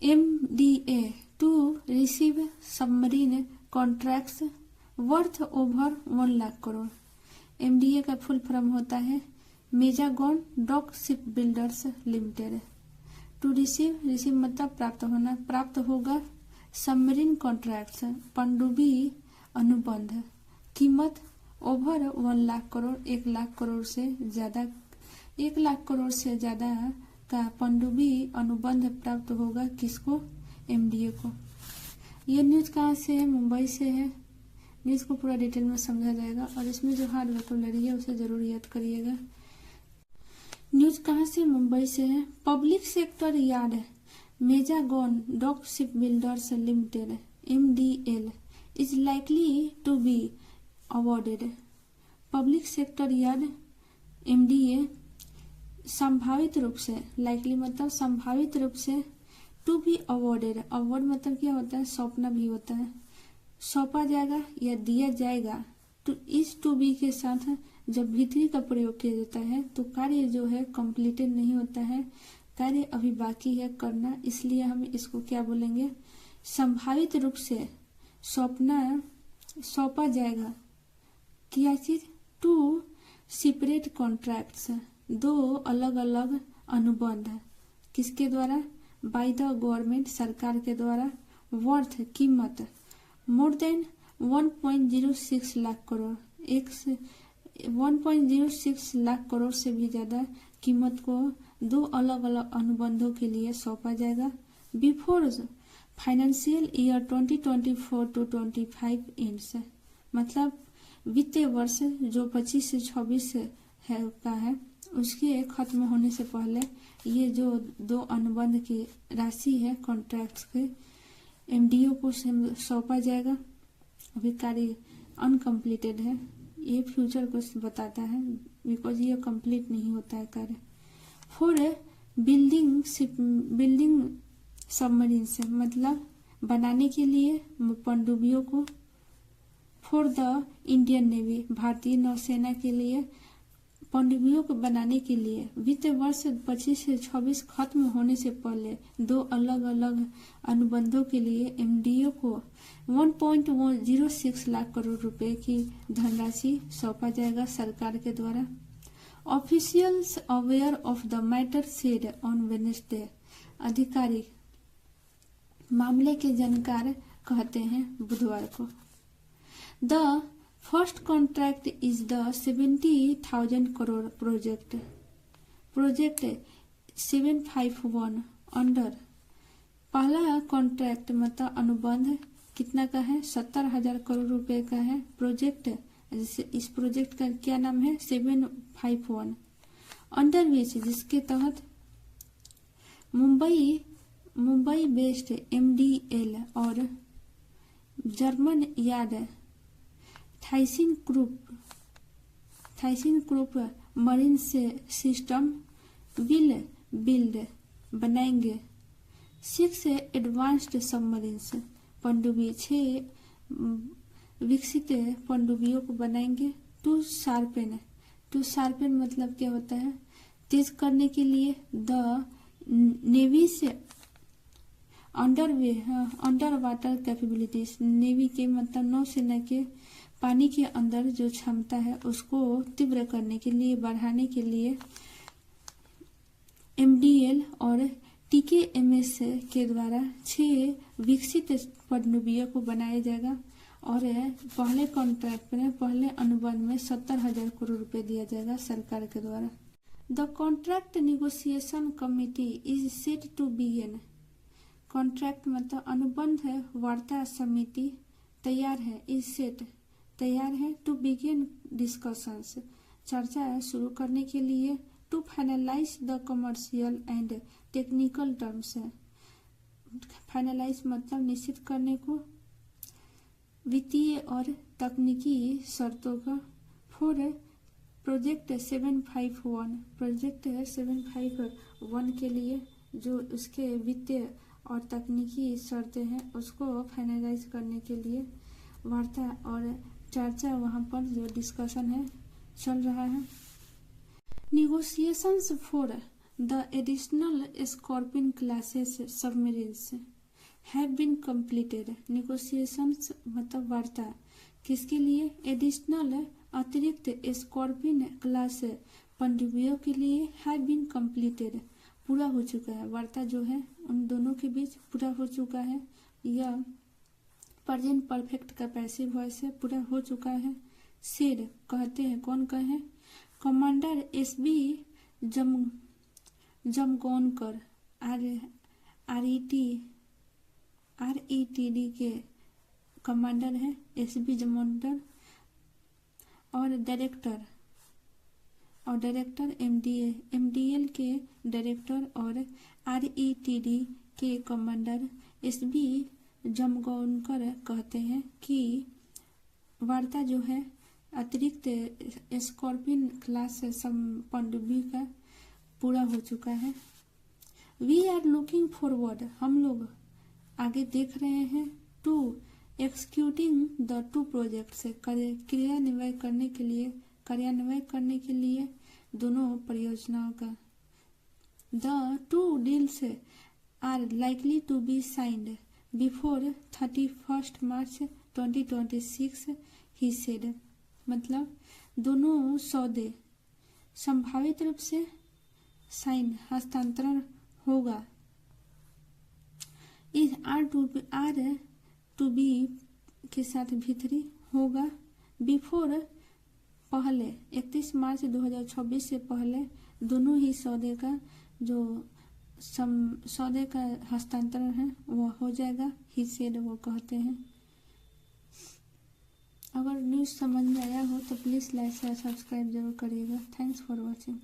MDA to receive submarine contracts worth over 1 lakh crore. MDA का full form होता है Mazagon dock ship builders limited. To receive मतलब प्राप्त होना, प्राप्त होगा सबमरीन कॉन्ट्रैक्ट्स पनडुब्बी अनुबंध, कीमत ओवर 1 लाख करोड़, 1 लाख करोड़ से ज्यादा, 1 लाख करोड़ से ज्यादा का पनडुब्बी अनुबंध प्राप्त होगा किसको? MDA को। ये न्यूज कहाँ से है? मुंबई से है। न्यूज को पूरा डिटेल में समझा जाएगा और इसमें जो हार्ड वोकैबुलरी है उसे जरूर याद करिएगा। न्यूज कहाँ से? मुंबई से है। Public sector yard Mazagon dock ship builders limited MDL is likely to be awarded. Public sector yard MDA संभावित रूप से, लाइकली मतलब संभावित रूप से, टू बी अवॉर्डेड, अवार्ड मतलब क्या होता है? सौंपना भी होता है, सौंपा जाएगा या दिया जाएगा। तो इस टू बी के साथ जब भीतरी का प्रयोग किया जाता है तो कार्य जो है कंप्लीटेड नहीं होता है, कार्य अभी बाकी है करना, इसलिए हम इसको क्या बोलेंगे? संभावित रूप से सौंपा जाएगा। क्या चीज? टू सेपरेट कॉन्ट्रैक्ट्स, 2 अलग अलग अनुबंध, किसके द्वारा? बाय द गवर्नमेंट, सरकार के द्वारा, वर्थ कीमत मोर देन 1.06 लाख करोड़, 1.06 लाख करोड़ से भी ज्यादा कीमत को 2 अलग अलग अनुबंधों के लिए सौंपा जाएगा। Before financial year 2024 to 25 ends, मतलब वित्तीय वर्ष जो 25 से 26 है का है उसके खत्म होने से पहले ये जो 2 अनुबंध की राशि है कॉन्ट्रैक्ट्स के MDO को सौंपा जाएगा। अभी कार्य अनकम्प्लीटेड है, ये फ्यूचर को बताता है बिकॉज ये कंप्लीट नहीं होता है कार्य। फॉर बिल्डिंग सबमरीन से मतलब बनाने के लिए पनडुब्बियों को। फॉर द इंडियन नेवी, भारतीय नौसेना के लिए पनडुब्बियों को बनाने के लिए वित्त वर्ष 25 से 26 खत्म होने से पहले 2 अलग अलग अनुबंधों के लिए MDO को 1.06 लाख करोड़ रुपए की धनराशि सौंपा जाएगा सरकार के द्वारा। Officials aware of the matter said on Wednesday, अधिकारी मामले के जानकार कहते हैं बुधवार को। The first contract is the 70,000 crore project 751 under. पहला कॉन्ट्रैक्ट मतलब अनुबंध कितना का है? 70,000 करोड़ रुपए का है। प्रोजेक्ट, जैसे इस प्रोजेक्ट का क्या नाम है? 751 अंडर विच, जिसके तहत मुंबई बेस्ड MDL और जर्मन यार्ड थाइसिन ग्रुप मरीन से सिस्टम विल बिल्ड बनाएंगे 6 एडवांस्ड सबमरीन्स, पनडुब्बी 6 विकसित पनडुब्बियों को बनाएंगे। टू शार्पेन मतलब क्या होता है? तेज करने के लिए। द नेवी से अंडर वाटर कैपेबिलिटीज, नेवी के मतलब नौसेना के पानी के अंदर जो क्षमता है उसको तीव्र करने के लिए, बढ़ाने के लिए MDL और TKMS के द्वारा 6 विकसित पनडुब्बियों को बनाया जाएगा और पहले कॉन्ट्रैक्ट में, पहले अनुबंध में 70,000 करोड़ रुपए दिया जाएगा सरकार के द्वारा। The contract negotiation committee is set to begin, contract मतलब अनुबंध है, वार्ता समिति तैयार है, इज सेट तैयार है, टू बिगिन डिस्कशंस चर्चा शुरू करने के लिए, to finalise the commercial and technical terms, finalise मतलब निश्चित करने को, वित्तीय और तकनीकी शर्तों का। फॉर प्रोजेक्ट 751, प्रोजेक्ट 751 के लिए जो उसके वित्तीय और तकनीकी शर्तें हैं उसको फाइनलाइज करने के लिए वार्ता और चर्चा वहां पर जो डिस्कशन है चल रहा है। Negotiations for the additional Scorpene classes submarines have been completed. Negotiations मतलब वार्ता किसके लिए? एडिशनल अतिरिक्त स्कॉर्पिन क्लास पनडुब्बियों के लिए हैव बीन कंप्लीटेड पूरा हो चुका है। वार्ता जो है उन दोनों के बीच पूरा हो चुका है। यह प्रेजेंट परफेक्ट का पैसिव वॉइस है, पूरा हो चुका है। सेड कहते हैं, कौन कहे? कमांडर एसबी जमगौनकर आरईटीडी के कमांडर हैं एसबी जमगौनकर और डायरेक्टर एमडीएल के डायरेक्टर और आरईटीडी के कमांडर एसबी जमगौनकर कहते हैं कि वार्ता जो है अतिरिक्त स्कॉर्पिन क्लास पनडुब्बी का पूरा हो चुका है। वी आर लुकिंग फॉरवर्ड, हम लोग आगे देख रहे हैं, to executing the two projects, कार्यान्वय करने के लिए दोनों परियोजनाओं का। The two deals are likely to be signed before 31 March 2026 ही सेड। मतलब दोनों सौदे संभावित रूप से साइन हस्तांतरण होगा इस आर टू बी के साथ भीतरी होगा बिफोर पहले 31 मार्च 2026 से पहले दोनों ही सौदे का जो सौदे का हस्तांतरण है वो हो जाएगा ही सेड, वो कहते हैं। अगर न्यूज़ समझ में आया हो तो प्लीज़ लाइक शेयर सब्सक्राइब जरूर करिएगा। Thanks for watching.